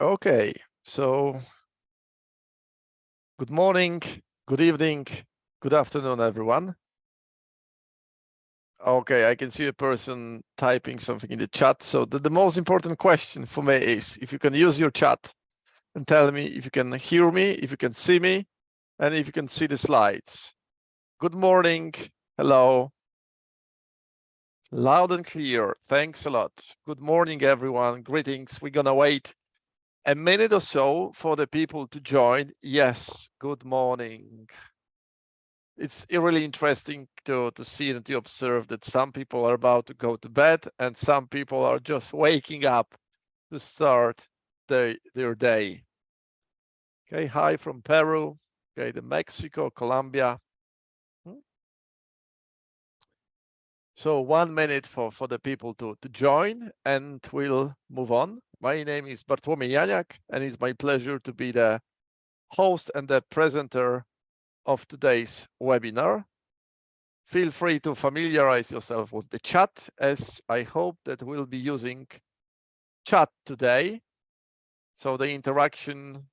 Okay, so good morning, good evening, good afternoon, everyone. Okay, I can see a person typing something in the chat. So the most important question for me is if you can use your chat and tell me if you can hear me, if you can see me, and if you can see the slides. Good morning, hello. Loud and clear, thanks a lot. Good morning, everyone, greetings. We're gonna wait a minute or so for the people to join. Yes, good morning. It's really interesting to see and to observe that some people are about to go to bed and some people are just waking up to start their day. Okay, hi from Peru, okay, the Mexico, Colombia. So 1 minute for the people to join and we'll move on. My name is Bartłomiej Janiak and it's my pleasure to be the host and the presenter of today's webinar. Feel free to familiarize yourself with the chat, as I hope that we'll be using chat today. So the interaction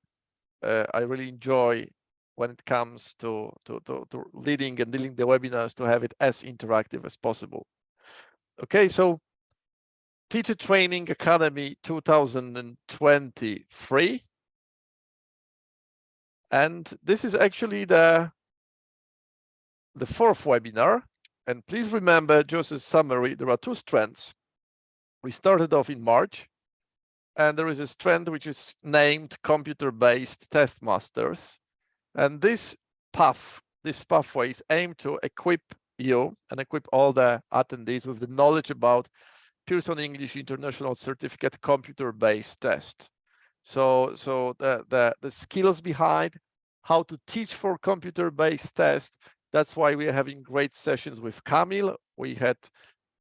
I really enjoy when it comes to leading and dealing the webinars, to have it as interactive as possible. Okay, so Teacher Training Academy 2023. And this is actually the fourth webinar. And please remember, just as summary, there are two strands. We started off in March, and there is a strand which is named Computer-Based Test Masters. And this pathway is aimed to equip you and equip all the attendees with the knowledge about Pearson English International Certificate Computer-Based Test. So the skills behind how to teach for computer-based test. That's why we are having great sessions with Kamil. We had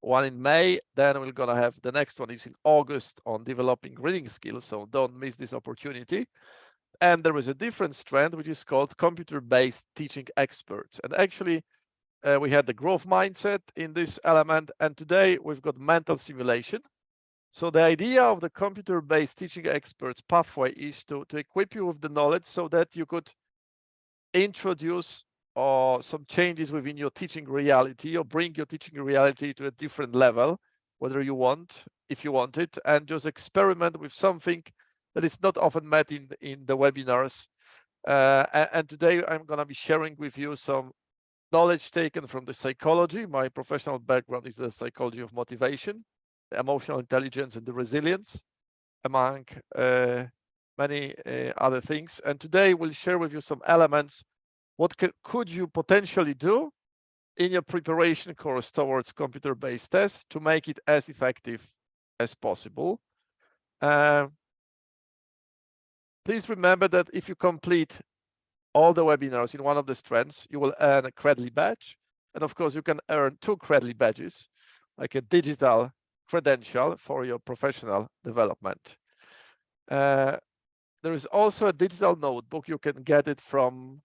one in May, then we're gonna have the next one is in August on developing reading skills. So don't miss this opportunity. And there is a different strand which is called computer-based teaching experts. And actually, we had the growth mindset in this element, and today we've got mental simulation. So the idea of the computer-based teaching experts pathway is to equip you with the knowledge so that you could introduce some changes within your teaching reality, or bring your teaching reality to a different level, whether you want, if you want it, and just experiment with something that is not often met in the webinars. And today I'm going to be sharing with you some knowledge taken from the psychology. My professional background is the psychology of motivation, the emotional intelligence, and the resilience, among many other things. And today we'll share with you some elements. What could you potentially do in your preparation course towards computer-based tests to make it as effective as possible? Please remember that if you complete all the webinars in one of the strands, you will earn a Credly badge. And of course, you can earn 2 Credly badges, like a digital credential for your professional development. There is also a digital notebook. You can get it from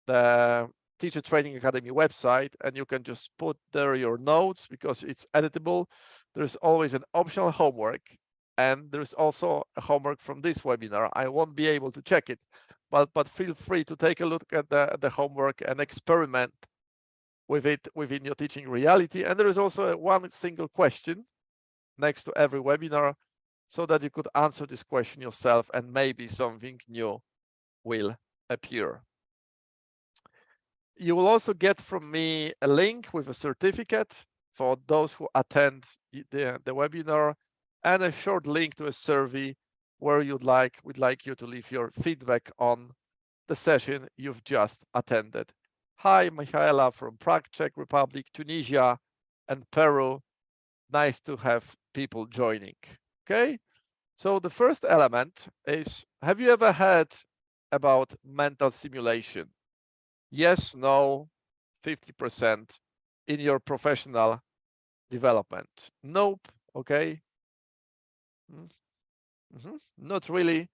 the Teacher Training Academy website, and you can just put there your notes because it's editable. There's always an optional homework, and there's also a homework from this webinar. I won't be able to check it, but feel free to take a look at the homework and experiment with it within your teaching reality. And there is also one single question next to every webinar so that you could answer this question yourself and maybe something new will appear. You will also get from me a link with a certificate for those who attend the webinar, and a short link to a survey where we'd like you to leave your feedback on the session you've just attended. Hi, Michaela from Prague, Czech Republic, Tunisia, and Peru. Nice to have people joining. Okay, so the first element is, have you ever heard about mental simulation? Yes, no, 50% in your professional development. Nope, okay. Not really.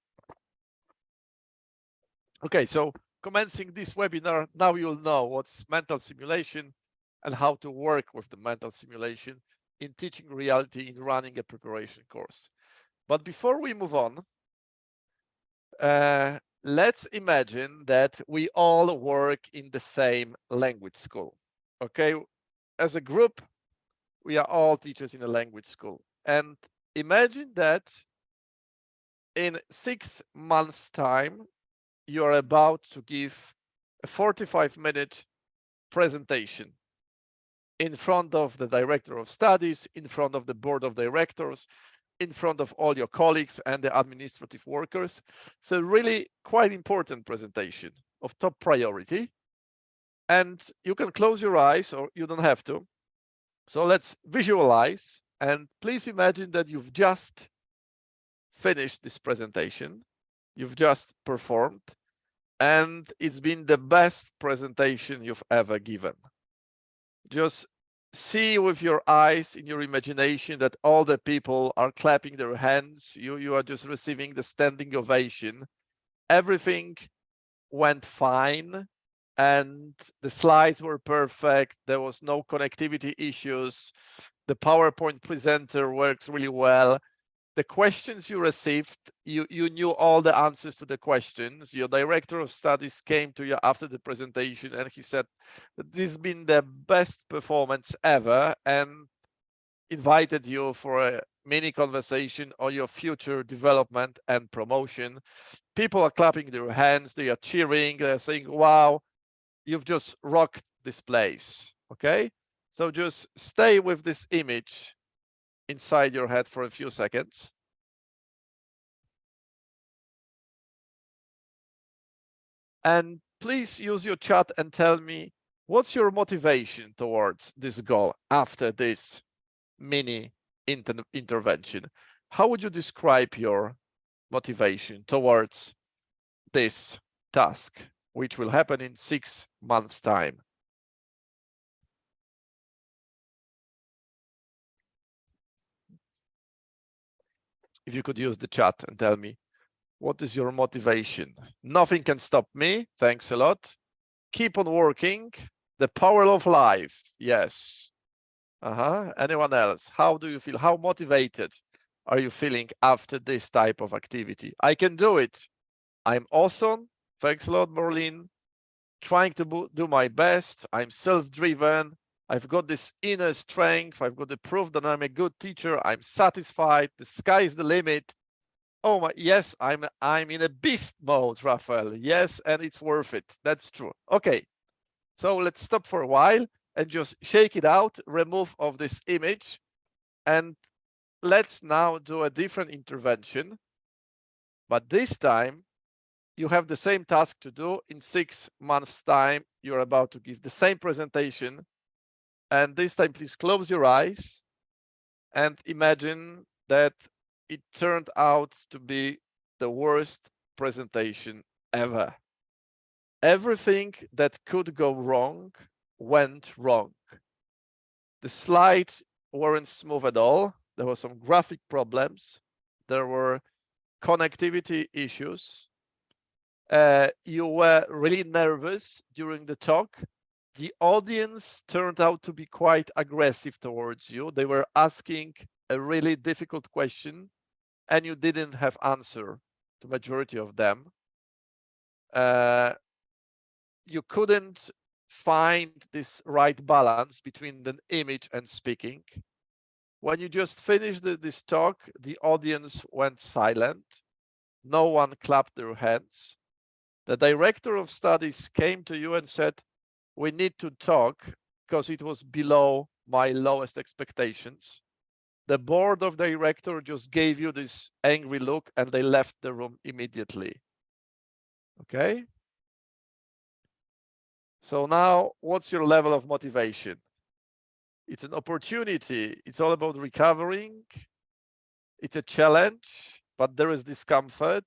Okay, so commencing this webinar, now you'll know what's mental simulation and how to work with the mental simulation in teaching reality in running a preparation course. But before we move on, let's imagine that we all work in the same language school. Okay, as a group, we are all teachers in a language school. And imagine that in 6 months' time, you're about to give a 45-minute presentation in front of the director of studies, in front of the board of directors, in front of all your colleagues and the administrative workers. So really quite important presentation of top priority. And you can close your eyes or you don't have to. So let's visualize, and please imagine that you've just finished this presentation. You've just performed, and it's been the best presentation you've ever given. Just see with your eyes, in your imagination, that all the people are clapping their hands. You are just receiving the standing ovation. Everything went fine, and the slides were perfect. There was no connectivity issues. The PowerPoint presenter worked really well. The questions you received, you knew all the answers to the questions. Your director of studies came to you after the presentation and he said that this has been the best performance ever and invited you for a mini conversation on your future development and promotion. People are clapping their hands, they are cheering, they're saying, wow, you've just rocked this place, okay? So just stay with this image inside your head for a few seconds. And please use your chat and tell me what's your motivation towards this goal after this mini intervention. How would you describe your motivation towards this task, which will happen in 6 months' time? If you could use the chat and tell me, what is your motivation? Nothing can stop me. Thanks a lot. Keep on working. The power of life. Yes. Anyone else? How do you feel? How motivated are you feeling after this type of activity? I can do it. I'm awesome. Thanks a lot, Berlin. Trying to do my best. I'm self-driven. I've got this inner strength. I've got the proof that I'm a good teacher. I'm satisfied. The sky is the limit. Oh my, yes, I'm in a beast mode, Rafael. Yes, and it's worth it. That's true. Okay, so let's stop for a while and just shake it out, remove of this image, and let's now do a different intervention. But this time, you have the same task to do. In 6 months' time, you're about to give the same presentation. And this time, please close your eyes and imagine that it turned out to be the worst presentation ever. Everything that could go wrong went wrong. The slides weren't smooth at all. There were some graphic problems. There were connectivity issues. You were really nervous during the talk. The audience turned out to be quite aggressive towards you. They were asking a really difficult question and you didn't have answer to majority of them. You couldn't find this right balance between the image and speaking. When you just finished this talk, the audience went silent. No one clapped their hands. The director of studies came to you and said, we need to talk because it was below my lowest expectations. The board of directors just gave you this angry look and they left the room immediately. Okay? So now, what's your level of motivation? It's an opportunity. It's all about recovering. It's a challenge, but there is discomfort.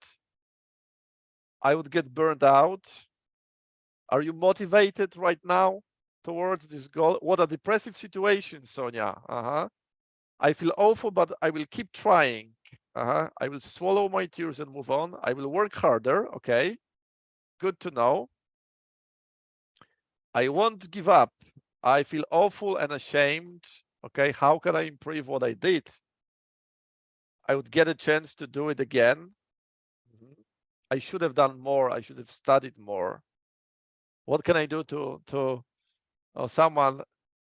I would get burned out. Are you motivated right now towards this goal? What a depressive situation, Sonia. I feel awful, but I will keep trying. I will swallow my tears and move on. I will work harder. Okay, good to know. I won't give up. I feel awful and ashamed. Okay, how can I improve what I did? I would get a chance to do it again. I should have done more. I should have studied more. What can I do or someone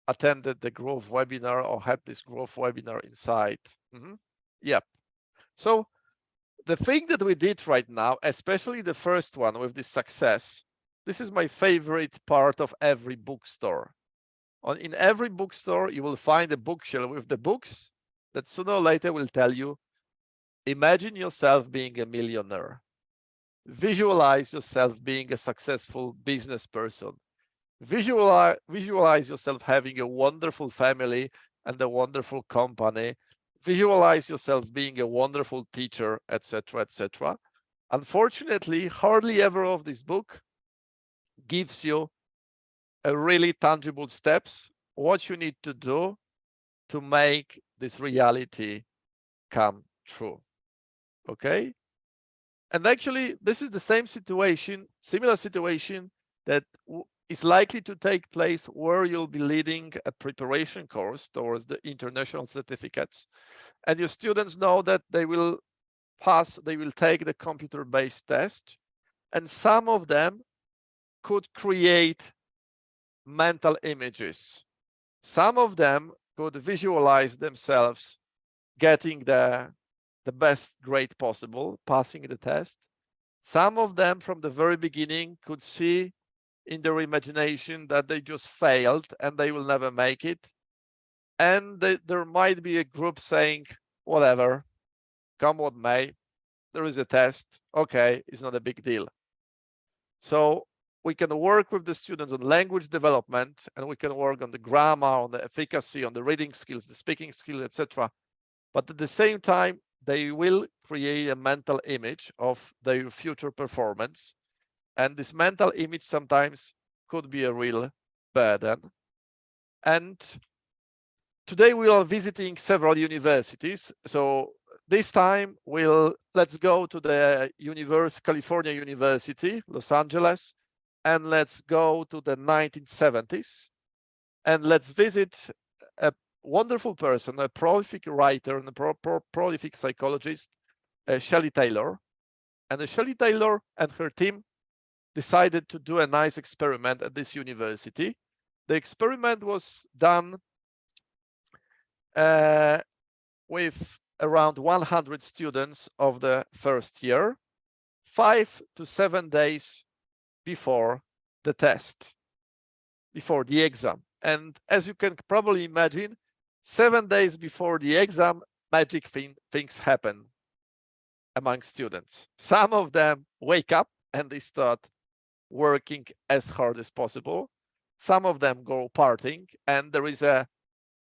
attended the growth webinar or had this growth webinar inside? Yep. So the thing that we did right now, especially the first one with this success, this is my favorite part of every bookstore. In every bookstore, you will find a bookshelf with the books that sooner or later will tell you, imagine yourself being a millionaire. Visualize yourself being a successful business person. Visualize yourself having a wonderful family and a wonderful company. Visualize yourself being a wonderful teacher, etc., etc. Unfortunately, hardly ever of this book gives you a really tangible steps, what you need to do to make this reality come true. Okay? And actually, this is the same situation, similar situation that is likely to take place where you'll be leading a preparation course towards the international certificates. And your students know that they will pass, they will take the computer-based test. And some of them could create mental images. Some of them could visualize themselves getting the best grade possible, passing the test. Some of them from the very beginning could see in their imagination that they just failed and they will never make it. And there might be a group saying, whatever, come what may, there is a test, okay, it's not a big deal. So we can work with the students on language development, and we can work on the grammar, on the efficacy, on the reading skills, the speaking skills, etc. But at the same time, they will create a mental image of their future performance. And this mental image sometimes could be a real burden. And today we are visiting several universities. So this time let's go to the California University, Los Angeles, and let's go to the 1970s. And let's visit a wonderful person, a prolific writer and a prolific psychologist, Shelley Taylor. And Shelley Taylor and her team decided to do a nice experiment at this university. The experiment was done with around 100 students of the first year, 5 to 7 days before the test, before the exam. And as you can probably imagine, 7 days before the exam, magic things happen among students. Some of them wake up and they start working as hard as possible. Some of them go partying, and there is a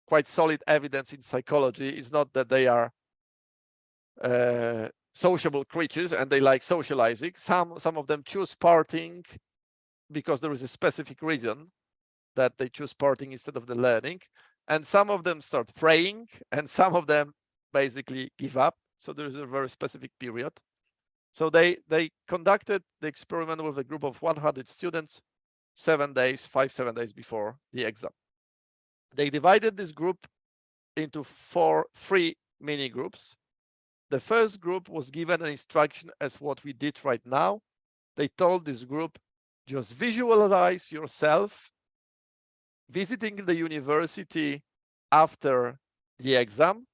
quite solid evidence in psychology. It's not that they are sociable creatures and they like socializing. Some of them choose partying because there is a specific reason that they choose partying instead of the learning. And some of them start praying, and some of them basically give up. So there is a very specific period. So they conducted the experiment with a group of 100 students, 7 days, 7 days before the exam. They divided this group into three mini groups. The first group was given an instruction as what we did right now. They told this group, just visualize yourself visiting the university after the exam,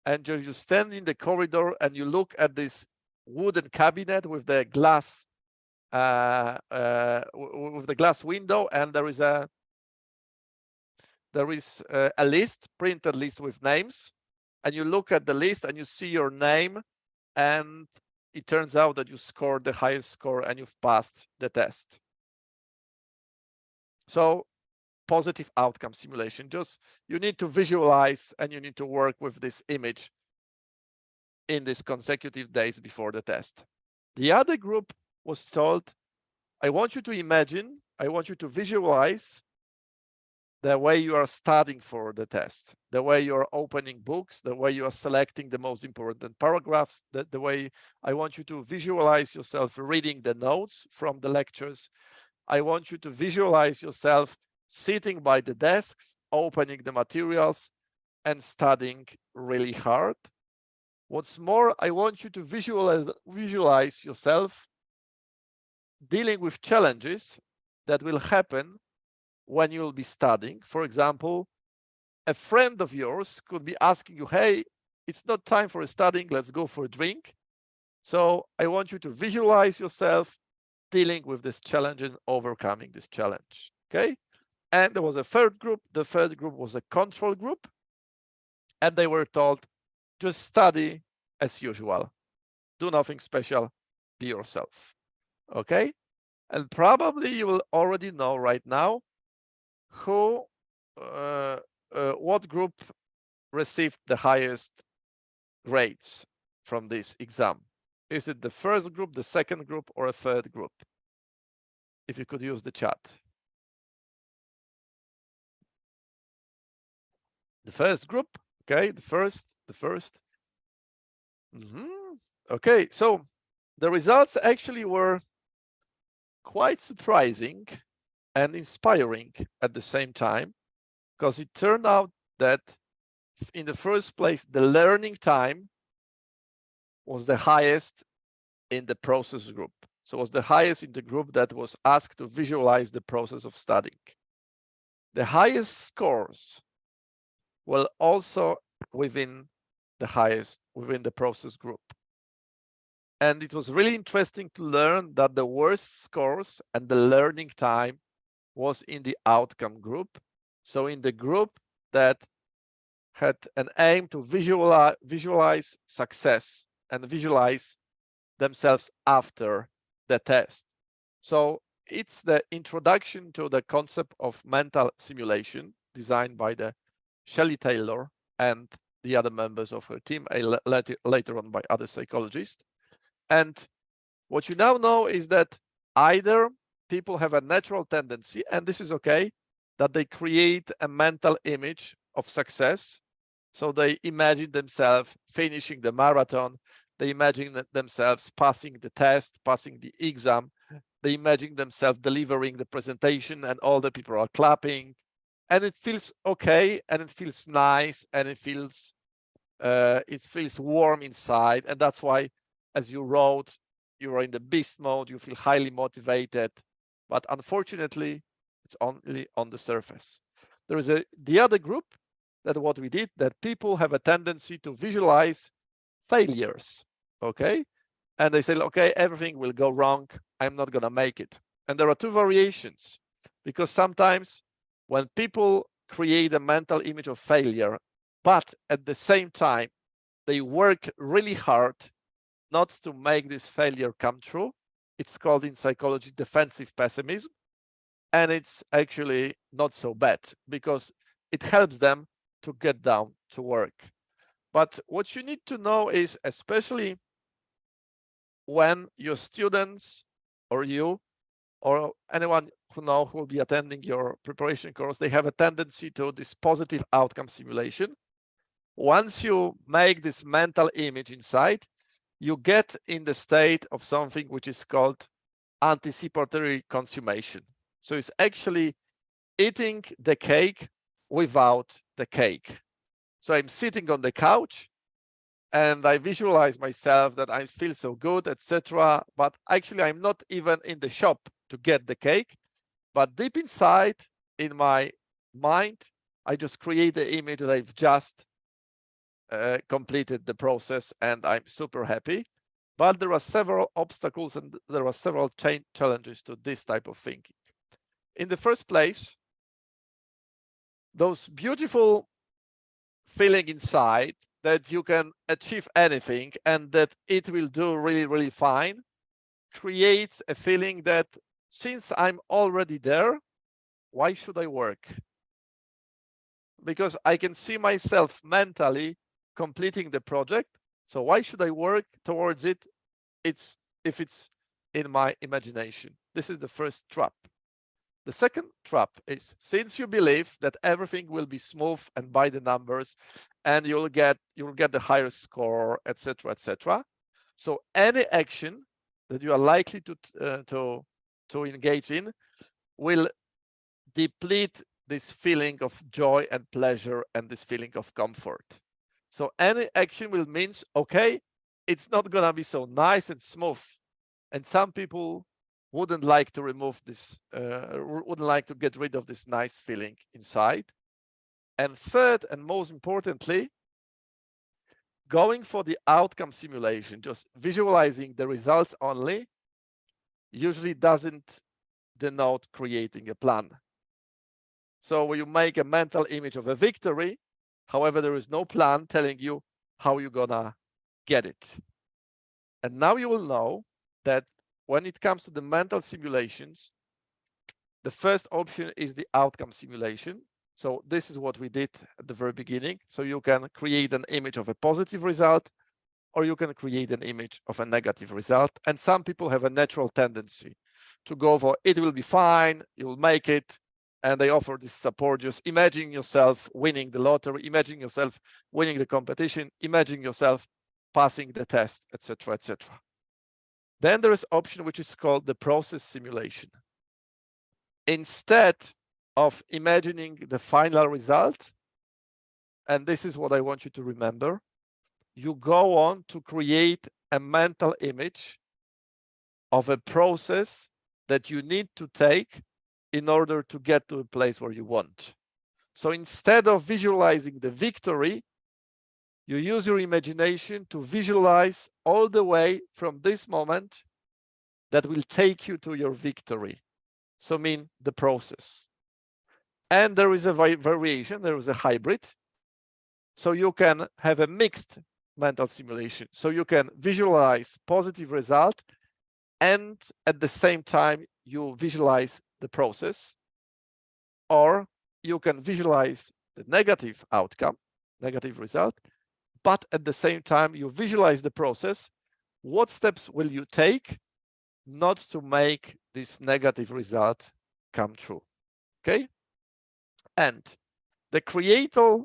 and just you stand in the corridor and you look at this wooden cabinet with the glass window, and there is a list, printed list with names, and you look at the list and you see your name, and it turns out that you scored the highest score and you've passed the test. So positive outcome simulation, just you need to visualize and you need to work with this image in these consecutive days before the test. The other group was told, I want you to imagine, I want you to visualize the way you are studying for the test, the way you are opening books, the way you are selecting the most important paragraphs, the way I want you to visualize yourself reading the notes from the lectures. I want you to visualize yourself sitting by the desks, opening the materials and studying really hard. What's more, I want you to visualize yourself dealing with challenges that will happen when you'll be studying. For example, a friend of yours could be asking you, hey, it's not time for studying, let's go for a drink. So I want you to visualize yourself dealing with this challenge and overcoming this challenge, okay? And there was a third group. The third group was a control group. And they were told, just study as usual. Do nothing special, be yourself, okay? And probably you will already know right now who, what group received the highest grades from this exam. Is it the first group, the second group, or a third group? If you could use the chat. The first group, okay, the first. Okay, so the results actually were quite surprising and inspiring at the same time, because it turned out that in the first place, the learning time was the highest in the process group. So it was the highest in the group that was asked to visualize the process of studying. The highest scores were also within the process group. And it was really interesting to learn that the worst scores and the learning time was in the outcome group. So in the group that had an aim to visualize success and visualize themselves after the test. So it's the introduction to the concept of mental simulation designed by the Shelley Taylor and the other members of her team, later on by other psychologists. And what you now know is that either people have a natural tendency, and this is okay, that they create a mental image of success. So they imagine themselves finishing the marathon. They imagine themselves passing the test, passing the exam. They imagine themselves delivering the presentation and all the people are clapping. And it feels okay, and it feels nice, and it feels warm inside. And that's why, as you wrote, you are in the beast mode, you feel highly motivated. But unfortunately, it's only on the surface. There is the other group that what we did, that people have a tendency to visualize failures, okay? And they say, okay, everything will go wrong. I'm not gonna make it. And there are two variations, because sometimes when people create a mental image of failure, but at the same time, they work really hard not to make this failure come true. It's called in psychology defensive pessimism. And it's actually not so bad because it helps them to get down to work. But what you need to know is, especially when your students or you or anyone who will be attending your preparation course, they have a tendency to this positive outcome simulation. Once you make this mental image inside, you get in the state of something which is called anticipatory consummation. So it's actually eating the cake without the cake. So I'm sitting on the couch and I visualize myself that I feel so good, etc. But actually, I'm not even in the shop to get the cake. But deep inside, in my mind, I just create the image that I've just completed the process and I'm super happy. But there are several obstacles and there are several challenges to this type of thinking. In the first place, those beautiful feeling inside that you can achieve anything and that it will do really, really fine creates a feeling that since I'm already there, why should I work? Because I can see myself mentally completing the project. So why should I work towards it? If it's in my imagination. This is the first trap. The second trap is, since you believe that everything will be smooth and by the numbers, and you'll get the higher score, etc., etc. So any action that you are likely to engage in will deplete this feeling of joy and pleasure and this feeling of comfort. So any action will means, okay, it's not gonna be so nice and smooth. And some people wouldn't like to remove this, wouldn't like to get rid of this nice feeling inside. And third, and most importantly, going for the outcome simulation, just visualizing the results only, usually doesn't denote creating a plan. So when you make a mental image of a victory, however, there is no plan telling you how you're gonna get it. And now you will know that when it comes to the mental simulations, the first option is the outcome simulation. So this is what we did at the very beginning. So you can create an image of a positive result, or you can create an image of a negative result. And some people have a natural tendency to go for, it will be fine, you will make it. And they offer this support. Just imagine yourself winning the lottery, imagine yourself winning the competition, imagine yourself passing the test, etc., etc. Then there is option which is called the process simulation. Instead of imagining the final result, and this is what I want you to remember, you go on to create a mental image of a process that you need to take in order to get to a place where you want. So instead of visualizing the victory, you use your imagination to visualize all the way from this moment that will take you to your victory. So mean the process. And there is a variation, there is a hybrid. So you can have a mixed mental simulation. So you can visualize positive result and at the same time you visualize the process, or you can visualize the negative outcome, negative result, but at the same time you visualize the process. What steps will you take not to make this negative result come true? Okay. And the creator,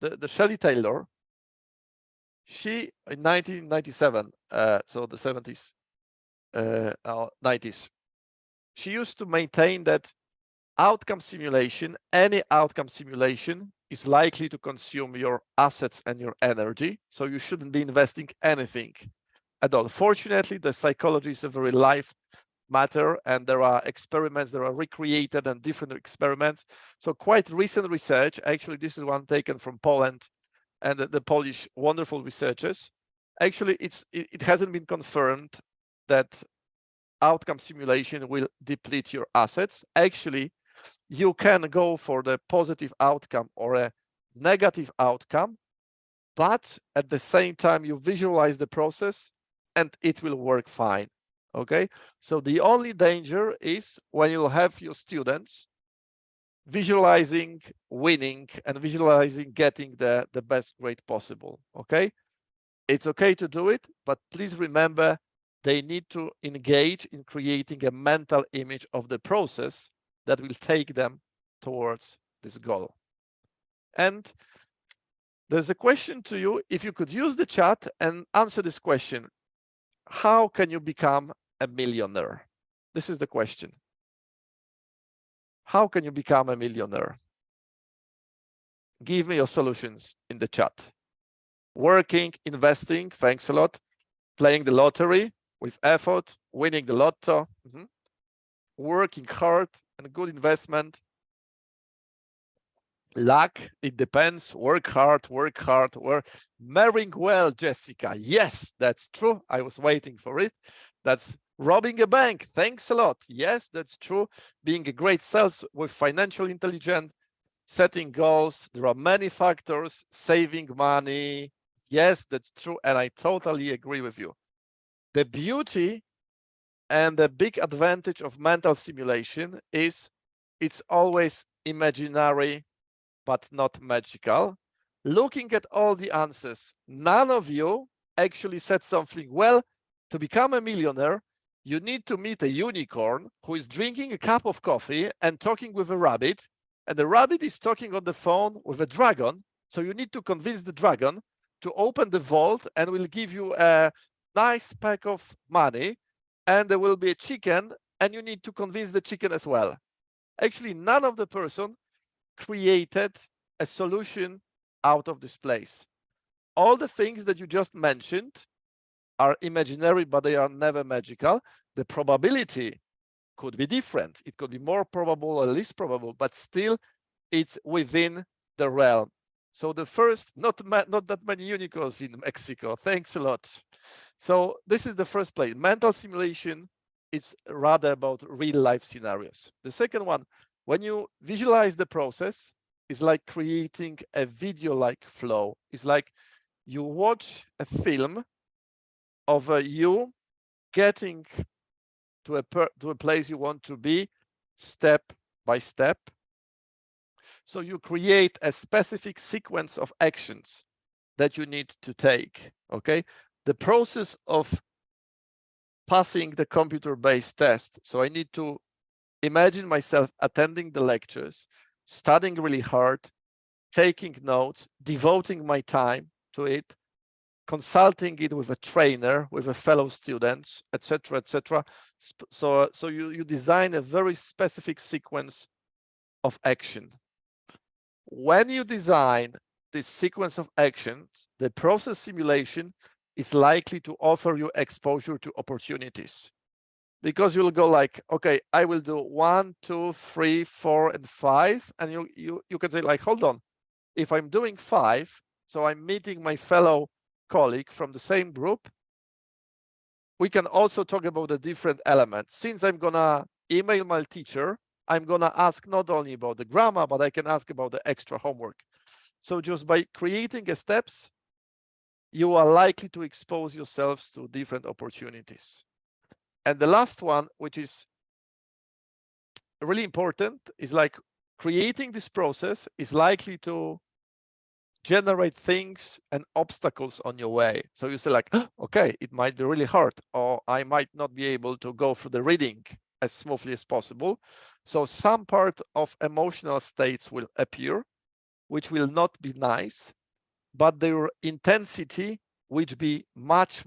the Shelley Taylor, she in 1997, so the 70s, 90s, she used to maintain that outcome simulation, any outcome simulation, is likely to consume your assets and your energy. So you shouldn't be investing anything at all. Fortunately, the psychology is a very live matter, and there are experiments that are recreated and different experiments. So quite recent research, actually this is one taken from Poland and the Polish wonderful researchers. Actually, it hasn't been confirmed that outcome simulation will deplete your assets. Actually, you can go for the positive outcome or a negative outcome, but at the same time you visualize the process and it will work fine. Okay, so the only danger is when you have your students visualizing winning and visualizing getting the best grade possible. Okay, it's okay to do it, but please remember they need to engage in creating a mental image of the process that will take them towards this goal. And there's a question to you. If you could use the chat and answer this question, how can you become a millionaire? This is the question. How can you become a millionaire? Give me your solutions in the chat. Working, investing, thanks a lot. Playing the lottery with effort, winning the lotto. Working hard and good investment. Luck, it depends. Work hard, work. Marrying well, Jessica. Yes, that's true. I was waiting for it. That's robbing a bank. Thanks a lot. Yes, that's true. Being a great sales with financial intelligence, setting goals. There are many factors. Saving money. Yes, that's true. And I totally agree with you. The beauty and the big advantage of mental simulation is it's always imaginary, but not magical. Looking at all the answers, none of you actually said something. Well, to become a millionaire, you need to meet a unicorn who is drinking a cup of coffee and talking with a rabbit, and the rabbit is talking on the phone with a dragon. So you need to convince the dragon to open the vault and will give you a nice pack of money, and there will be a chicken, and you need to convince the chicken as well. Actually, none of the person created a solution out of this place. all the things that you just mentioned are imaginary, but they are never magical. The probability could be different. It could be more probable or less probable, but still it's within the realm. So the first, not that many unicorns in Mexico. Thanks a lot. So this is the first place. Mental simulation, it's rather about real life scenarios. The second one, when you visualize the process, is like creating a video-like flow. It's like you watch a film of you getting to a place you want to be step by step. So you create a specific sequence of actions that you need to take, okay? The process of passing the computer-based test. So I need to imagine myself attending the lectures, studying really hard, taking notes, devoting my time to it, consulting it with a trainer, with a fellow students, etc., etc. So you design a very specific sequence of action. When you design this sequence of actions, the process simulation is likely to offer you exposure to opportunities, because you'll go like, okay, I will do 1, 2, 3, 4, and 5, and you can say like, hold on, if I'm doing 5, so I'm meeting my fellow colleague from the same group, we can also talk about the different elements. Since I'm gonna email my teacher, I'm gonna ask not only about the grammar, but I can ask about the extra homework. So just by creating a steps, you are likely to expose yourselves to different opportunities. And the last one, which is really important, is like creating this process is likely to generate things and obstacles on your way. So you say like, oh, okay, it might be really hard, or I might not be able to go through the reading as smoothly as possible. So some part of emotional states will appear, which will not be nice, but their intensity which be much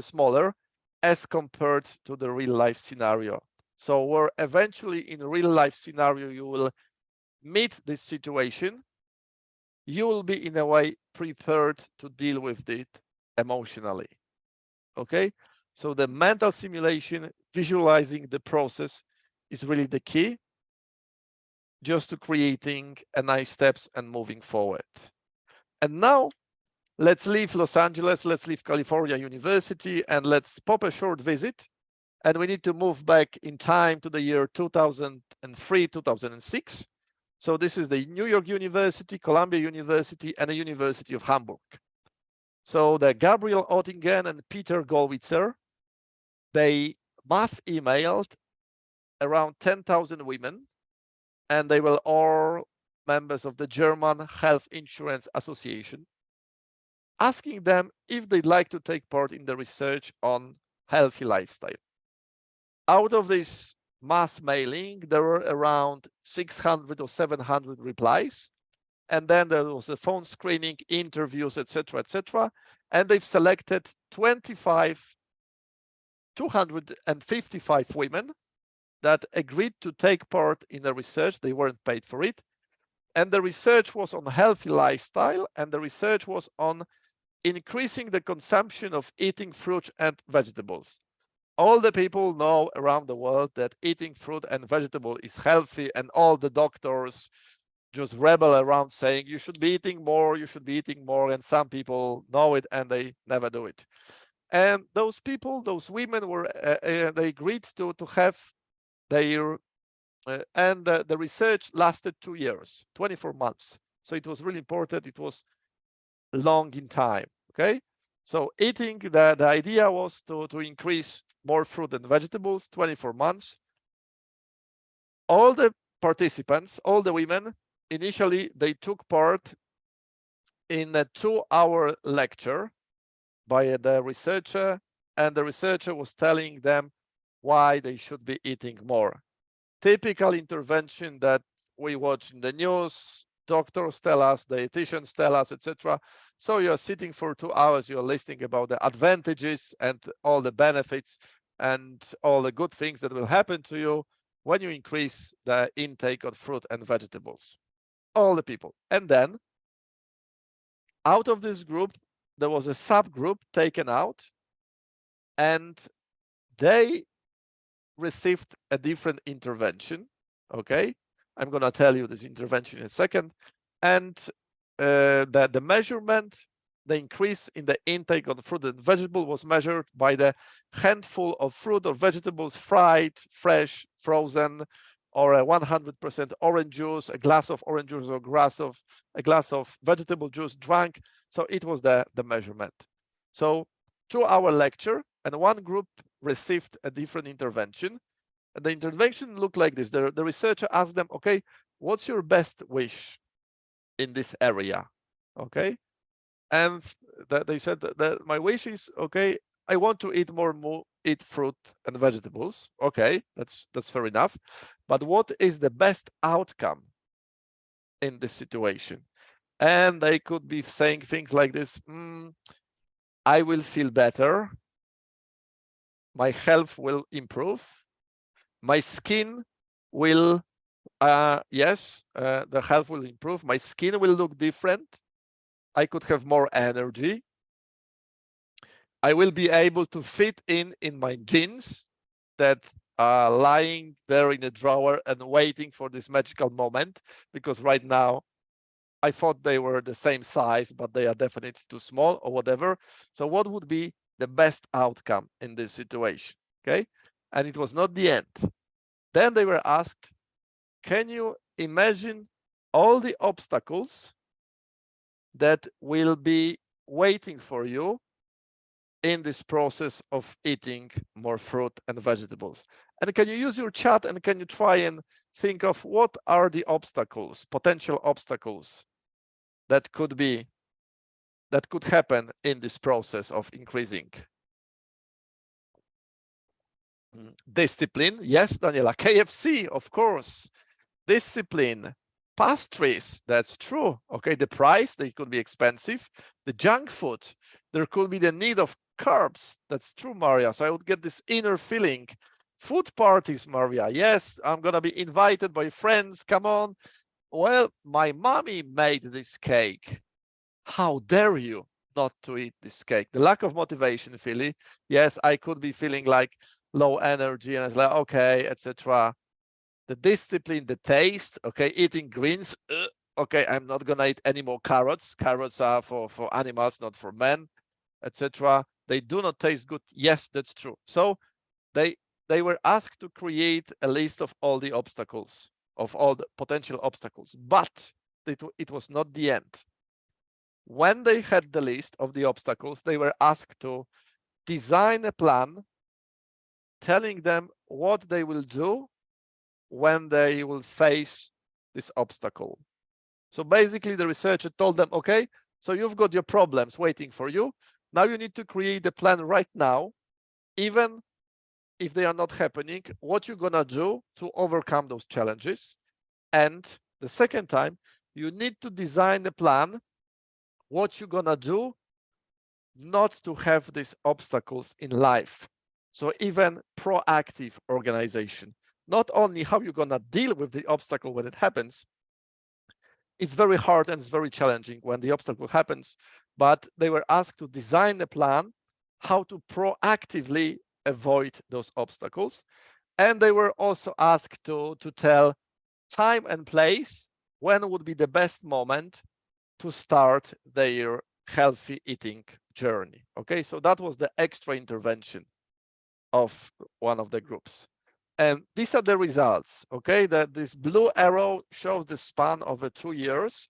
smaller as compared to the real life scenario. So where eventually in real life scenario you will meet this situation, you will be in a way prepared to deal with it emotionally. Okay, so the mental simulation, visualizing the process is really the key, just to creating a nice steps and moving forward. And now let's leave Los Angeles, let's leave California University, and let's pop a short visit. And we need to move back in time to the year 2003, 2006. So this is the New York University, Columbia University, and the University of Hamburg. So the Gabriel Oettingen and Peter Gollwitzer, they mass emailed around 10,000 women, and they were all members of the German Health Insurance Association, asking them if they'd like to take part in the research on healthy lifestyle. Out of this mass mailing, there were around 600 or 700 replies. And then there was a phone screening, interviews, etc., etc. And they've selected 255 women that agreed to take part in the research. They weren't paid for it. And the research was on healthy lifestyle, and the research was on increasing the consumption of eating fruit and vegetables. All the people know around the world that eating fruit and vegetable is healthy, and all the doctors just rebel around saying you should be eating more, you should be eating more, and some people know it and they never do it. And those people, those women were, they agreed to have their, and the research lasted 2 years, 24 months. So it was really important, it was long in time, okay? So eating, the idea was to increase more fruit and vegetables, 24 months. All the participants, all the women, initially they took part in a 2-hour lecture by the researcher, and the researcher was telling them why they should be eating more. Typical intervention that we watch in the news, doctors tell us, dietitians tell us, etc. So you're sitting for 2 hours, you're listening about the advantages and all the benefits and all the good things that will happen to you when you increase the intake of fruit and vegetables. All the people. And then Out of this group, there was a subgroup taken out, and they received a different intervention. Okay, I'm going to tell you this intervention in a second. And the measurement, the increase in the intake of fruit and vegetable was measured by the handful of fruit or vegetables fried, fresh, frozen, or a 100% orange juice, a glass of orange juice, or a glass of vegetable juice drank. So it was the measurement. So 2-hour lecture, and one group received a different intervention. And the intervention looked like this. The researcher asked them, okay, what's your best wish in this area? Okay. And they said that my wish is, okay, I want to eat eat fruit and vegetables. Okay, that's fair enough. But what is the best outcome in this situation? And they could be saying things like this: I will feel better, my health will improve, my skin will, the health will improve, my skin will look different, I could have more energy, I will be able to fit in my jeans that are lying there in a drawer and waiting for this magical moment, because right now I thought they were the same size, but they are definitely too small or whatever. So what would be the best outcome in this situation? Okay. And it was not the end. Then they were asked, can you imagine all the obstacles that will be waiting for you in this process of eating more fruit and vegetables? And can you use your chat and can you try and think of what are the obstacles, potential obstacles that could happen in this process of increasing? Discipline, yes, Daniela. KFC, of course. Discipline. Pastries, that's true. Okay, the price, they could be expensive. The junk food, there could be the need of carbs. That's true, Maria. So I would get this inner feeling. Food parties, Maria. Yes, I'm gonna be invited by friends. Come on. Well, my mommy made this cake. How dare you not to eat this cake? The lack of motivation, Philly. Yes, I could be feeling like low energy, and it's like, okay, etc. The discipline, the taste, okay, eating greens, okay, I'm not gonna eat any more carrots. Carrots are for animals, not for men, etc. They do not taste good. Yes, that's true. So they were asked to create a list of all the obstacles, of all the potential obstacles, but it was not the end. When they had the list of the obstacles, they were asked to design a plan telling them what they will do when they will face this obstacle. So basically the researcher told them, okay, so you've got your problems waiting for you. Now you need to create a plan right now, even if they are not happening, what you're gonna do to overcome those challenges. And the second time, you need to design a plan, what you're gonna do not to have these obstacles in life. So even proactive organization. Not only how you're gonna deal with the obstacle when it happens. It's very hard and it's very challenging when the obstacle happens, but they were asked to design a plan how to proactively avoid those obstacles. And they were also asked to tell time and place when would be the best moment to start their healthy eating journey. Okay, so that was the extra intervention of one of the groups. And these are the results, okay? That this blue arrow shows the span over 2 years.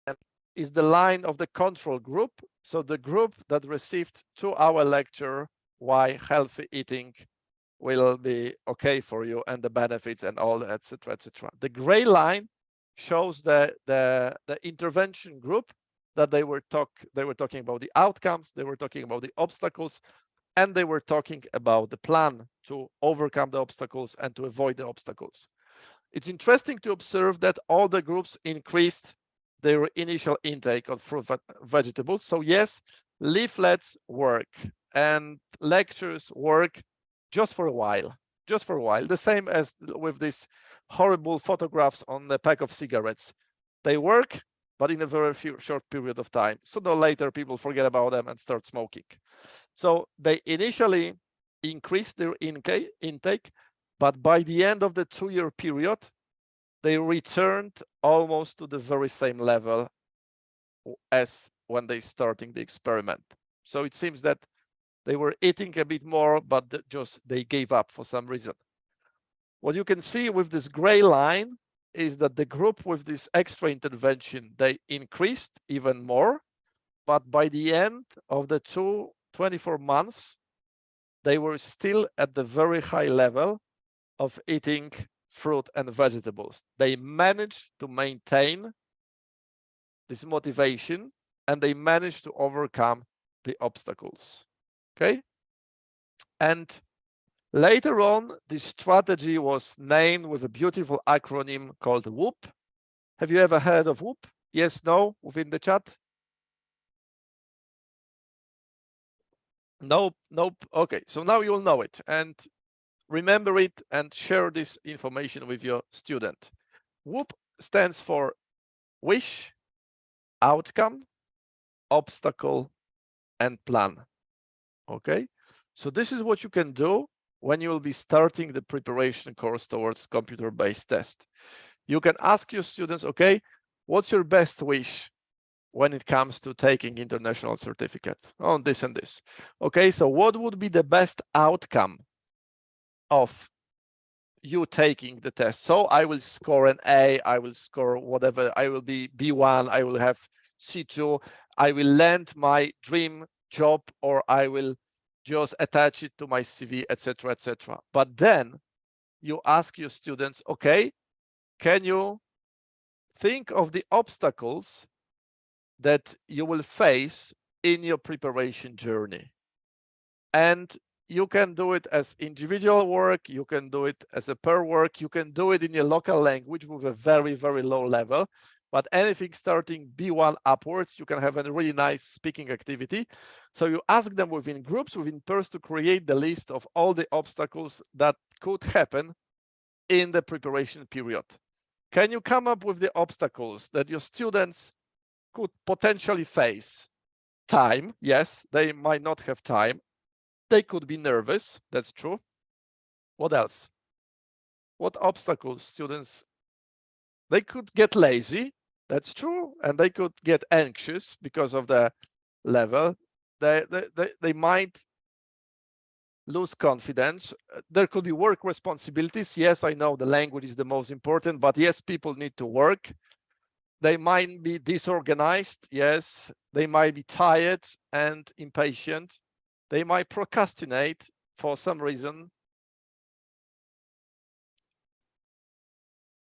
And is the line of the control group. So the group that received 2-hour lecture, why healthy eating will be okay for you and the benefits and all, etc., etc. The gray line shows the intervention group that they were talking about the outcomes, they were talking about the obstacles, and they were talking about the plan to overcome the obstacles and to avoid the obstacles. It's interesting to observe that all the groups increased their initial intake of fruit vegetables. So yes, leaflets work and lectures work just for a while, the same as with these horrible photographs on the pack of cigarettes. They work, but in a very short period of time. Sooner or later, people forget about them and start smoking. So they initially increased their intake, but by the end of the 2-year period, they returned almost to the very same level as when they starting the experiment. So it seems that they were eating a bit more, but just they gave up for some reason. What you can see with this gray line is that the group with this extra intervention, they increased even more, but by the end of the 24 months, they were still at the very high level of eating fruit and vegetables. They managed to maintain this motivation and they managed to overcome the obstacles. Okay. And later on, this strategy was named with a beautiful acronym called WHOOP. Have you ever heard of WHOOP? Yes, no, within the chat? Nope, nope. Okay, so now you'll know it and remember it and share this information with your student. WHOOP stands for wish, outcome, obstacle, and plan. Okay, so this is what you can do when you will be starting the preparation course towards computer-based test. You can ask your students, okay, what's your best wish when it comes to taking international certificate on this and this? Okay, so what would be the best outcome of you taking the test? So I will score an A, I will score whatever, I will be B1, I will have C2, I will land my dream job, or I will just attach it to my CV, etc., etc. But then you ask your students, okay, can you think of the obstacles that you will face in your preparation journey? And you can do it as individual work, you can do it as a pair work, you can do it in your local language with a very, very low level. But anything starting B1 upwards, you can have a really nice speaking activity. So you ask them within groups, within pairs, to create the list of all the obstacles that could happen in the preparation period. Can you come up with the obstacles that your students could potentially face? Time, yes, they might not have time. They could be nervous, that's true. What else? What obstacles students? They could get lazy, that's true, and they could get anxious because of the level. They might lose confidence. There could be work responsibilities. Yes, I know the language is the most important, but yes, people need to work. They might be disorganized. Yes, they might be tired and impatient. They might procrastinate for some reason.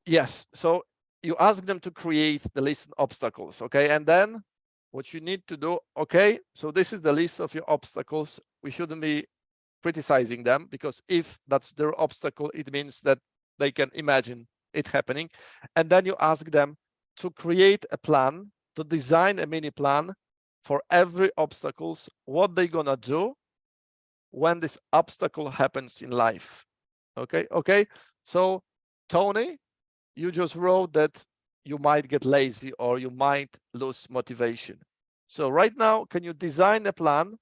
Yes, so you ask them to create the list of obstacles, okay? And then what you need to do, okay, so this is the list of your obstacles. We shouldn't be criticizing them, because if that's their obstacle, it means that they can imagine it happening. And then you ask them to create a plan, to design a mini plan for every obstacles, what they're gonna do when this obstacle happens in life. Okay, so Tony, you just wrote that you might get lazy or you might lose motivation. So right now, can you design a plan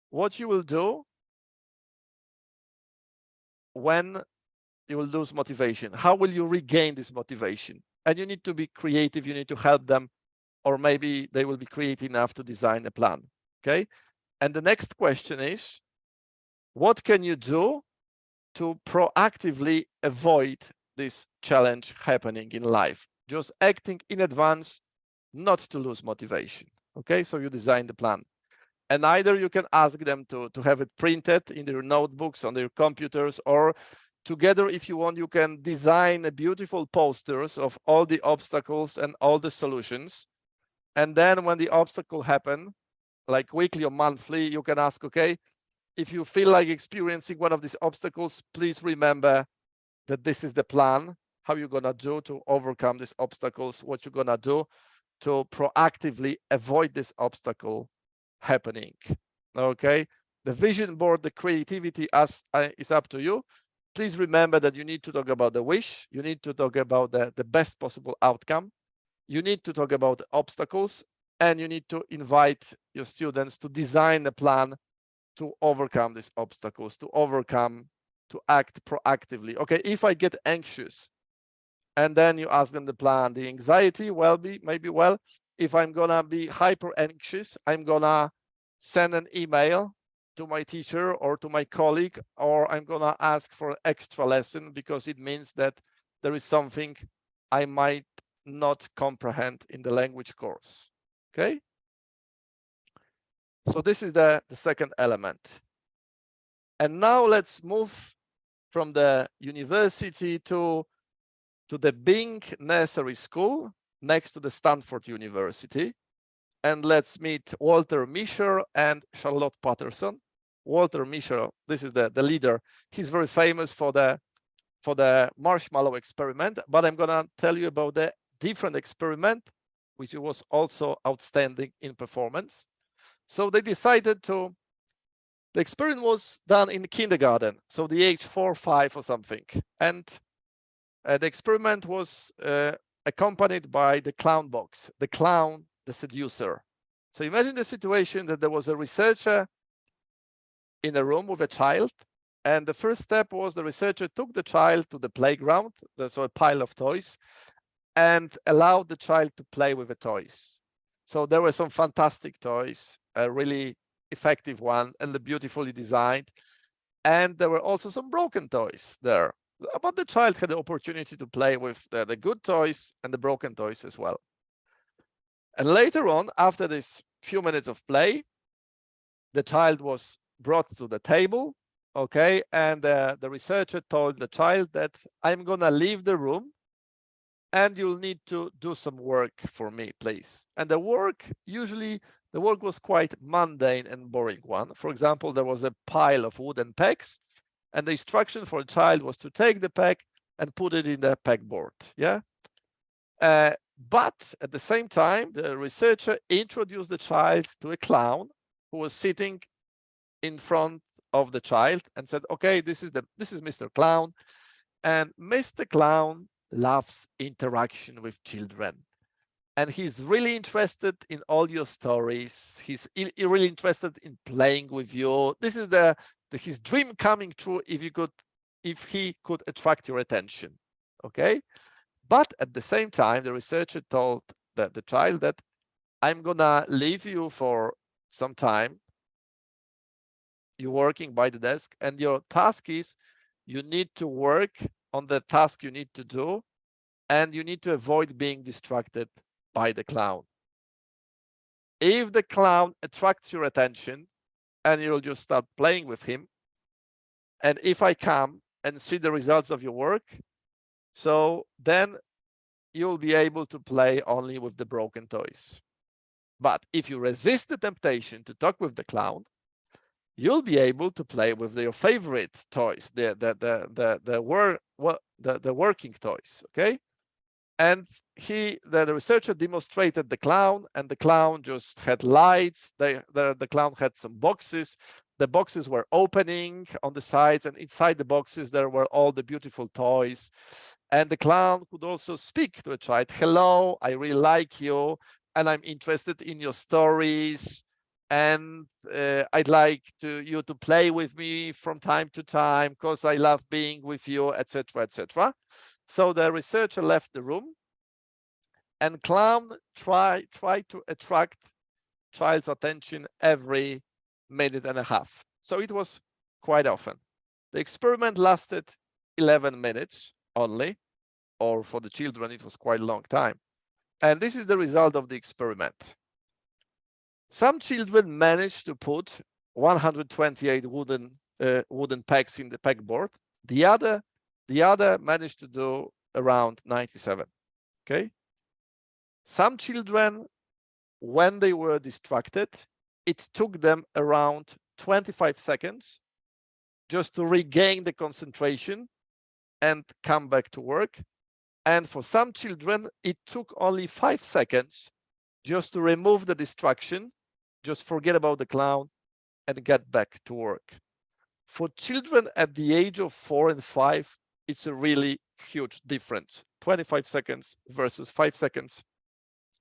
what you will do when you will lose motivation? How will you regain this motivation? And you need to be creative, you need to help them, or maybe they will be creative enough to design a plan, okay? And the next question is, what can you do to proactively avoid this challenge happening in life? Just acting in advance, not to lose motivation, okay? So you design the plan. And either you can ask them to have it printed in their notebooks, on their computers, or together, if you want, you can design a beautiful posters of all the obstacles and all the solutions. And then when the obstacle happen, like weekly or monthly, you can ask, okay, if you feel like experiencing one of these obstacles, please remember that this is the plan, how you're gonna do to overcome these obstacles, what you're gonna do to proactively avoid this obstacle happening. Okay, the vision board, the creativity is up to you. Please remember that you need to talk about the wish, you need to talk about the best possible outcome, you need to talk about obstacles, and you need to invite your students to design a plan to overcome these obstacles, to act proactively. Okay, if I get anxious, and then you ask them the plan, the anxiety maybe, well, if I'm gonna be hyper anxious, I'm gonna send an email to my teacher or to my colleague, or I'm gonna ask for an extra lesson because it means that there is something I might not comprehend in the language course. Okay, so this is the second element. And now let's move from the university to the Bing Nursery School next to the Stanford University. And let's meet Walter Mischer and Charlotte Patterson. Walter Mischer, this is the leader. He's very famous for the marshmallow experiment, but I'm gonna tell you about the different experiment, which was also outstanding in performance. So they decided the experiment was done in kindergarten, so the age 4, 5 or something. And the experiment was accompanied by the clown box, the clown, the seducer. So imagine the situation that there was a researcher in a room with a child, and the first step was the researcher took the child to the playground, so a pile of toys, and allowed the child to play with the toys. So there were some fantastic toys, a really effective one and beautifully designed. And there were also some broken toys there. But the child had the opportunity to play with the good toys and the broken toys as well. And later on, after this few minutes of play, the child was brought to the table, okay? And the researcher told the child that I'm gonna leave the room and you'll need to do some work for me, please. And the work was quite mundane and boring one. For example, there was a pile of wooden pegs, and the instruction for a child was to take the peg and put it in the pegboard. Yeah. But at the same time, the researcher introduced the child to a clown who was sitting in front of the child and said, "Okay, this is Mr. Clown, and Mr. Clown loves interaction with children, and he's really interested in all your stories. He's really interested in playing with you. This is his dream coming true if he could attract your attention." Okay, but at the same time, the researcher told the child that I'm gonna leave you for some time. You're working by the desk, and your task is you need to work on the task you need to do, and you need to avoid being distracted by the clown. If the clown attracts your attention, and you'll just start playing with him, and if I come and see the results of your work, so then you'll be able to play only with the broken toys. But if you resist the temptation to talk with the clown, you'll be able to play with your favorite toys, the working toys. Okay, and the researcher demonstrated the clown, and the clown just had lights. The clown had some boxes. The boxes were opening on the sides, and inside the boxes there were all the beautiful toys. And the clown could also speak to a child. "Hello, I really like you, and I'm interested in your stories, and I'd like you to play with me from time to time because I love being with you," etc., etc. So the researcher left the room, and clown tried to attract child's attention every minute and a half. So it was quite often. The experiment lasted 11 minutes only, or for the children, it was quite a long time. And this is the result of the experiment. Some children managed to put 128 wooden pegs in the pegboard. The other managed to do around 97. Okay. Some children, when they were distracted, it took them around 25 seconds just to regain the concentration and come back to work. And for some children, it took only 5 seconds just to remove the distraction just forget about the clown and get back to work. For children at the age of 4 and 5, it's a really huge difference. 25 seconds versus 5 seconds,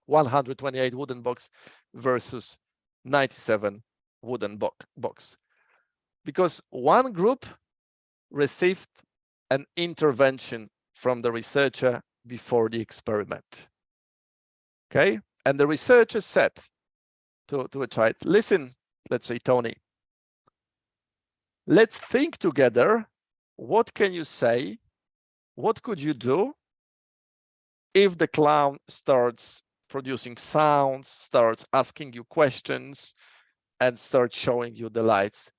128 wooden box versus 97 wooden box. Because one group received an intervention from the researcher before the experiment. Okay, and the researcher said to a child, listen, let's say Tony, let's think together, what can you say, what could you do if the clown starts producing sounds, starts asking you questions, and starts showing you the lights?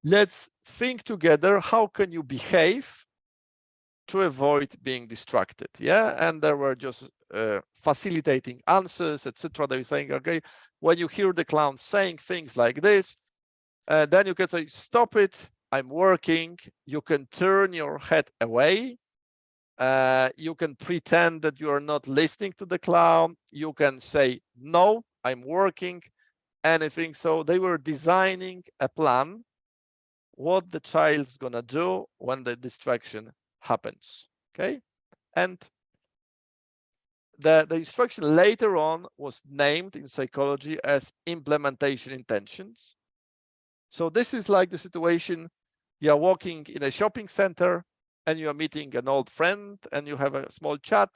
Let's think together, how can you behave to avoid being distracted? Yeah, and there were just facilitating answers, etc. They were saying, okay, when you hear the clown saying things like this, then you can say, stop it, I'm working. You can turn your head away. You can pretend that you are not listening to the clown. You can say, no, I'm working, anything. So they were designing a plan, what the child's gonna do when the distraction happens, okay? And the instruction later on was named in psychology as implementation intentions. So this is like the situation, you are walking in a shopping center and you are meeting an old friend and you have a small chat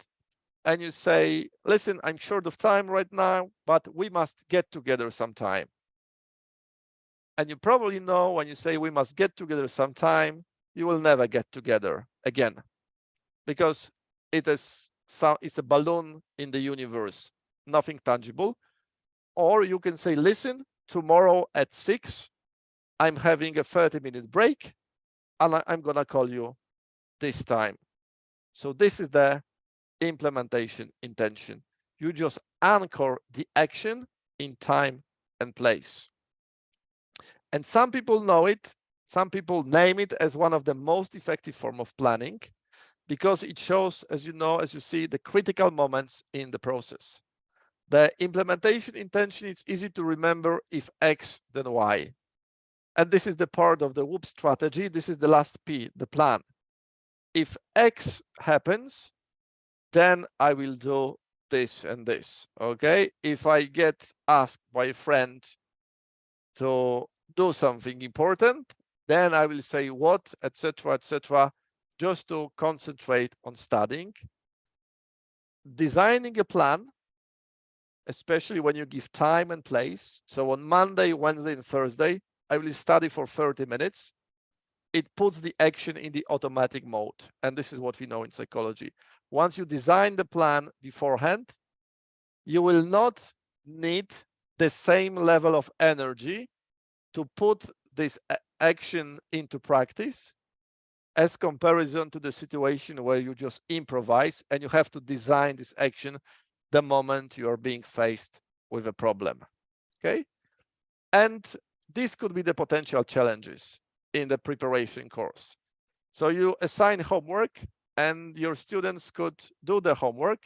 and you say, listen, I'm short of time right now, but we must get together sometime. And you probably know when you say we must get together sometime, you will never get together again, because it's a balloon in the universe, nothing tangible. Or you can say, listen, tomorrow at 6, I'm having a 30-minute break and I'm gonna call you this time. So this is the implementation intention. You just anchor the action in time and place. And some people know it, some people name it as one of the most effective form of planning, because it shows, as you know, as you see, the critical moments in the process. The implementation intention, it's easy to remember, if X, then Y. And this is the part of the WHOOP strategy. This is the last P, the plan. If X happens, then I will do this and this, okay? If I get asked by a friend to do something important, then I will say what, etc., just to concentrate on studying. Designing a plan, especially when you give time and place. So on Monday, Wednesday, and Thursday, I will study for 30 minutes. It puts the action in the automatic mode. And this is what we know in psychology. Once you design the plan beforehand, you will not need the same level of energy to put this action into practice as comparison to the situation where you just improvise and you have to design this action the moment you are being faced with a problem, okay? And these could be the potential challenges in the preparation course. So you assign homework and your students could do the homework,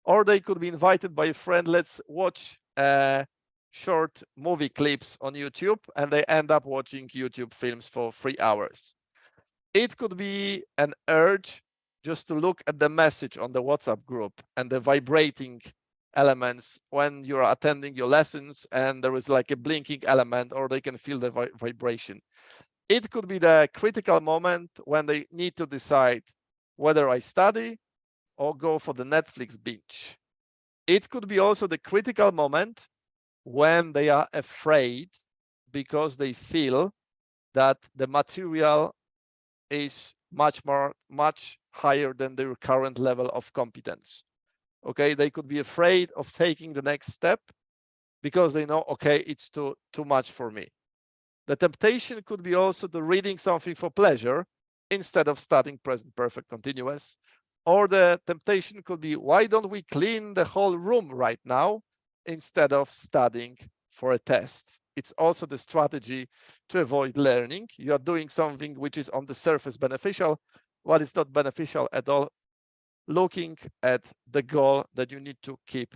or they could be invited by a friend, let's watch short movie clips on YouTube, and they end up watching YouTube films for 3 hours. It could be an urge just to look at the message on the WhatsApp group and the vibrating elements when you're attending your lessons and there is like a blinking element, or they can feel the vibration. It could be the critical moment when they need to decide whether I study or go for the Netflix binge. It could be also the critical moment when they are afraid because they feel that the material is much higher than their current level of competence. Okay, they could be afraid of taking the next step because they know, okay, it's too much for me. The temptation could be also to reading something for pleasure instead of studying present perfect continuous. Or the temptation could be, why don't we clean the whole room right now instead of studying for a test? It's also the strategy to avoid learning. You are doing something which is on the surface beneficial, but it's not beneficial at all, looking at the goal that you need to keep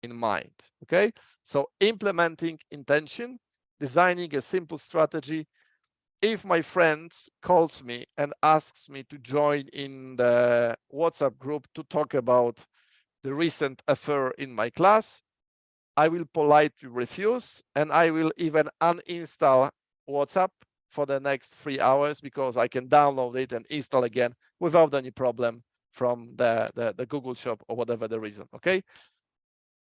in mind. Okay, so implementing intention, designing a simple strategy. If my friend calls me and asks me to join in the WhatsApp group to talk about the recent affair in my class, I will politely refuse, and I will even uninstall WhatsApp for the next 3 hours, because I can download it and install again without any problem from the Google Shop or whatever the reason. Okay,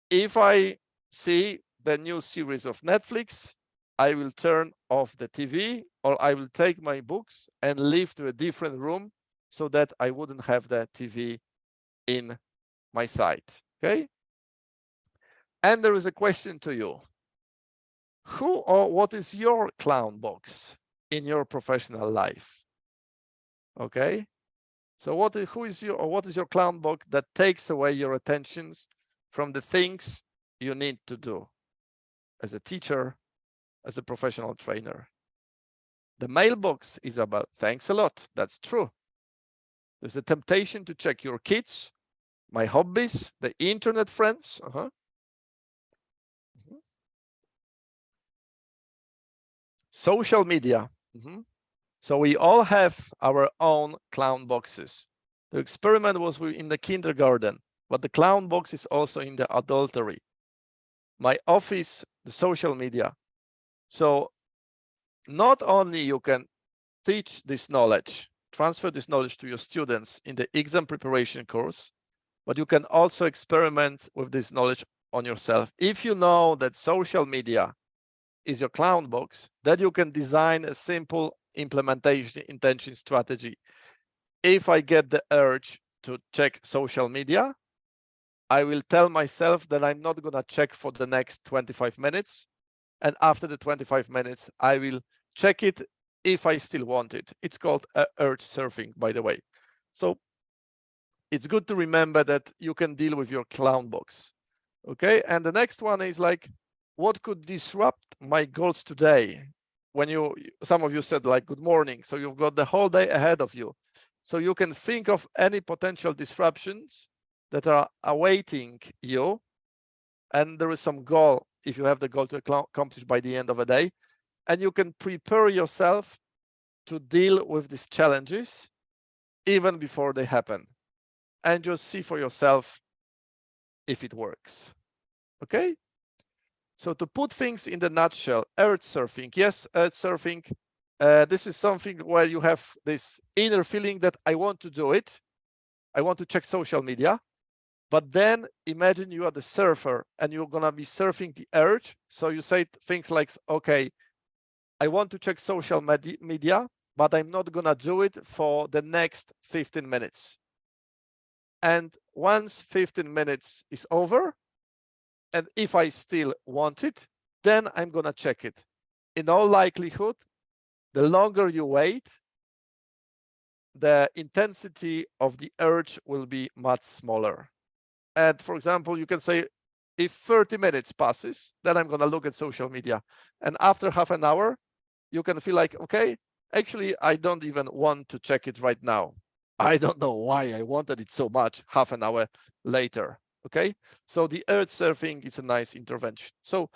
if I see the new series of Netflix, I will turn off the TV, or I will take my books and leave to a different room so that I wouldn't have the TV in my sight. Okay, and there is a question to you. Who or what is your clown box in your professional life? Okay, so what is your clown box that takes away your attentions from the things you need to do as a teacher, as a professional trainer? The mailbox, Isabel, thanks a lot. That's true. There's a temptation to check your kids, my hobbies, the internet friends. Social media. So we all have our own clown boxes. The experiment was in the kindergarten, but the clown box is also in the adultery. My office, the social media. So not only you can teach this knowledge, transfer this knowledge to your students in the exam preparation course, but you can also experiment with this knowledge on yourself. If you know that social media is your clown box, that you can design a simple implementation intention strategy. If I get the urge to check social media, I will tell myself that I'm not gonna check for the next 25 minutes. And after the 25 minutes, I will check it if I still want it. It's called urge surfing, by the way. So it's good to remember that you can deal with your clown box. Okay, and the next one is like, what could disrupt my goals today? When some of you said like, good morning. So you've got the whole day ahead of you. So you can think of any potential disruptions that are awaiting you. And there is some goal, if you have the goal to accomplish by the end of a day, and you can prepare yourself to deal with these challenges even before they happen, and just see for yourself if it works. Okay, so to put things in the nutshell, urge surfing. Yes, urge surfing. This is something where you have this inner feeling that I want to do it. I want to check social media. But then imagine you are the surfer and you're gonna be surfing the urge. So you say things like, okay, I want to check social media, but I'm not gonna do it for the next 15 minutes. And once 15 minutes is over, and if I still want it, then I'm gonna check it. In all likelihood, the longer you wait, the intensity of the urge will be much smaller. And for example, you can say, if 30 minutes passes, then I'm gonna look at social media. And after half an hour, you can feel like, okay, actually, I don't even want to check it right now. I don't know why I wanted it so much half an hour later. Okay, so the urge surfing is a nice intervention. So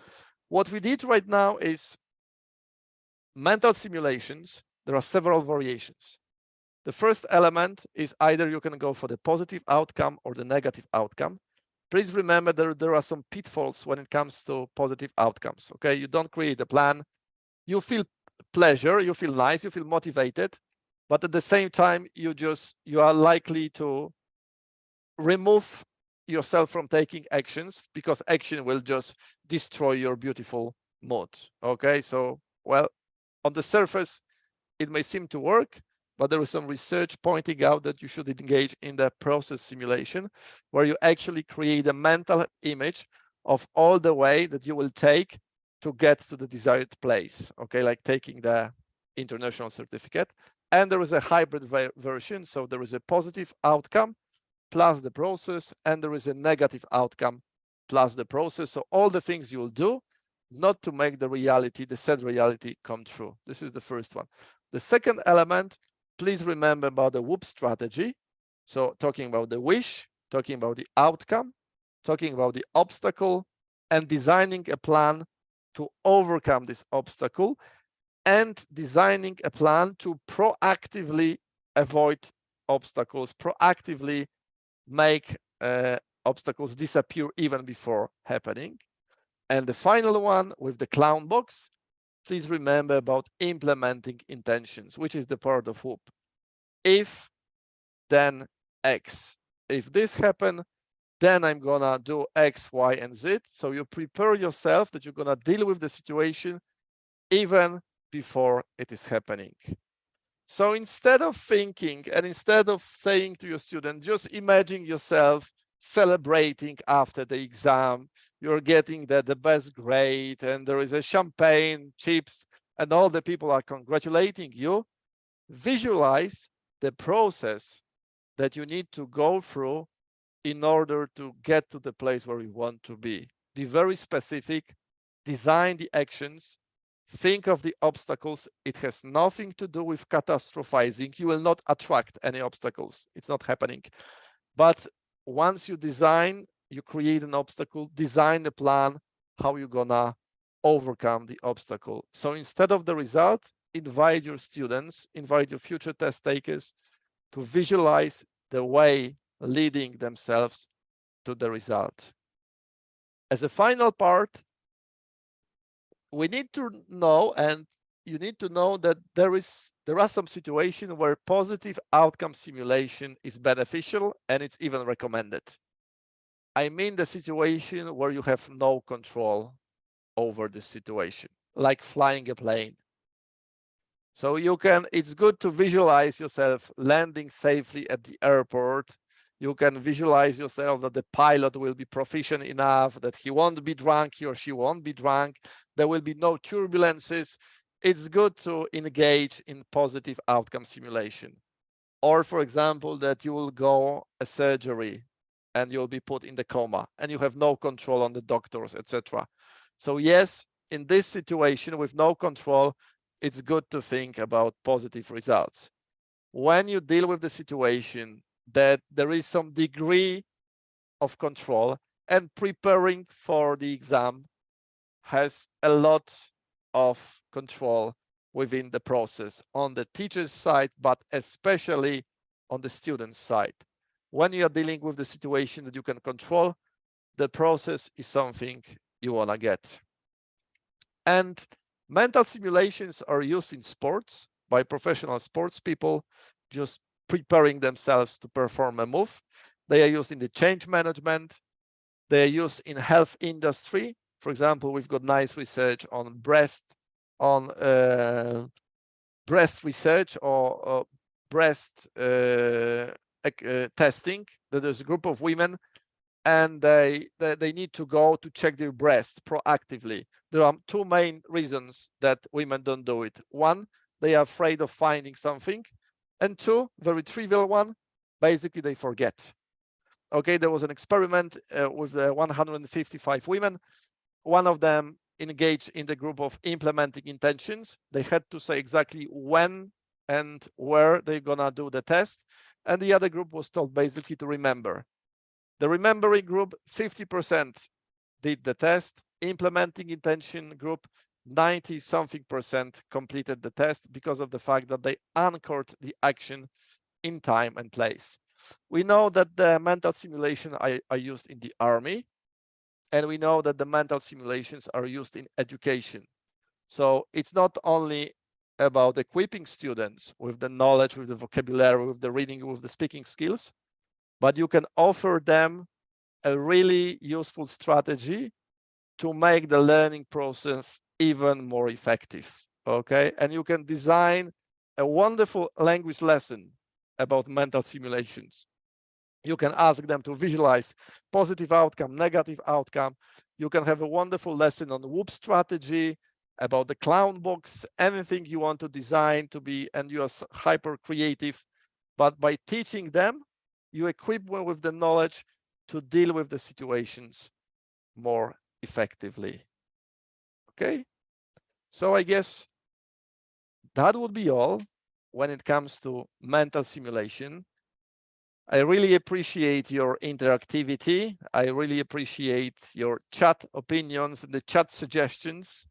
what we did right now is mental simulations. There are several variations. The first element is either you can go for the positive outcome or the negative outcome. Please remember there are some pitfalls when it comes to positive outcomes. Okay, you don't create a plan. You feel pleasure, you feel nice, you feel motivated, but at the same time, you are likely to remove yourself from taking actions, because action will just destroy your beautiful mood. Okay, so well, on the surface, it may seem to work, but there is some research pointing out that you should engage in the process simulation, where you actually create a mental image of all the way that you will take to get to the desired place. Okay, like taking the international certificate. And there is a hybrid version. So there is a positive outcome plus the process, and there is a negative outcome plus the process. So all the things you will do not to make the reality, the said reality, come true. This is the first one. The second element, please remember about the whoop strategy. So talking about the wish, talking about the outcome, talking about the obstacle and designing a plan to overcome this obstacle, and designing a plan to proactively avoid obstacles, proactively make obstacles disappear even before happening. And the final one with the clown box, please remember about implementing intentions, which is the part of WHOOP. If, then X. If this happen, then I'm gonna do X, Y, and Z. So you prepare yourself that you're gonna deal with the situation even before it is happening. So instead of thinking and instead of saying to your student, just imagine yourself celebrating after the exam, you're getting the best grade and there is a champagne, chips, and all the people are congratulating you. Visualize the process that you need to go through in order to get to the place where you want to be. Be very specific, design the actions, think of the obstacles. It has nothing to do with catastrophizing. You will not attract any obstacles. It's not happening. But once you design, you create an obstacle, design a plan, how you're gonna overcome the obstacle. So instead of the result, invite your students, invite your future test takers to visualize the way leading themselves to the result. As a final part, we need to know, and you need to know that there are some situations where positive outcome simulation is beneficial and it's even recommended. I mean the situation where you have no control over the situation, like flying a plane. So it's good to visualize yourself landing safely at the airport. You can visualize yourself that the pilot will be proficient enough, that he won't be drunk, he or she won't be drunk. There will be no turbulences. It's good to engage in positive outcome simulation. Or for example, that you will go a surgery and you'll be put in the coma and you have no control on the doctors, etc. So yes, in this situation with no control, it's good to think about positive results. When you deal with the situation that there is some degree of control, and preparing for the exam has a lot of control within the process on the teacher's side, but especially on the student's side. When you are dealing with the situation that you can control, the process is something you want to get. And mental simulations are used in sports by professional sports people, just preparing themselves to perform a move. They are used in the change management. They are used in health industry. For example, we've got nice research on breast research or breast testing. That there's a group of women and they need to go to check their breast proactively. There are two main reasons that women don't do it. One, they are afraid of finding something. And two, very trivial one, basically they forget. Okay, there was an experiment with 155 women. One of them engaged in the group of implementing intentions. They had to say exactly when and where they're gonna do the test. And the other group was told basically to remember. The remembering group, 50% did the test. Implementing intention group, 90-something% completed the test because of the fact that they anchored the action in time and place. We know that the mental simulation are used in the army, and we know that the mental simulations are used in education. So it's not only about equipping students with the knowledge, with the vocabulary, with the reading, with the speaking skills, but you can offer them a really useful strategy to make the learning process even more effective, okay? And you can design a wonderful language lesson about mental simulations. You can ask them to visualize positive outcome, negative outcome. You can have a wonderful lesson on WHOOP strategy, about the clown box, anything you want to design to be, and you are hyper creative. But by teaching them, you equip them with the knowledge to deal with the situations more effectively. Okay, so I guess that would be all when it comes to mental simulation. I really appreciate your interactivity. I really appreciate your chat opinions and the chat suggestions.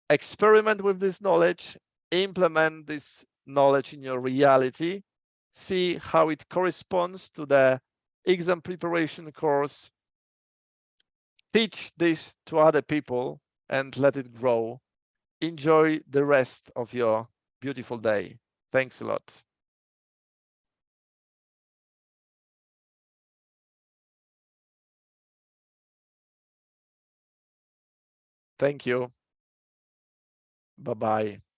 Experiment with this knowledge, implement this knowledge in your reality, see how it corresponds to the exam preparation course, teach this to other people and let it grow. Enjoy the rest of your beautiful day. Thanks a lot. Thank you. Bye-bye.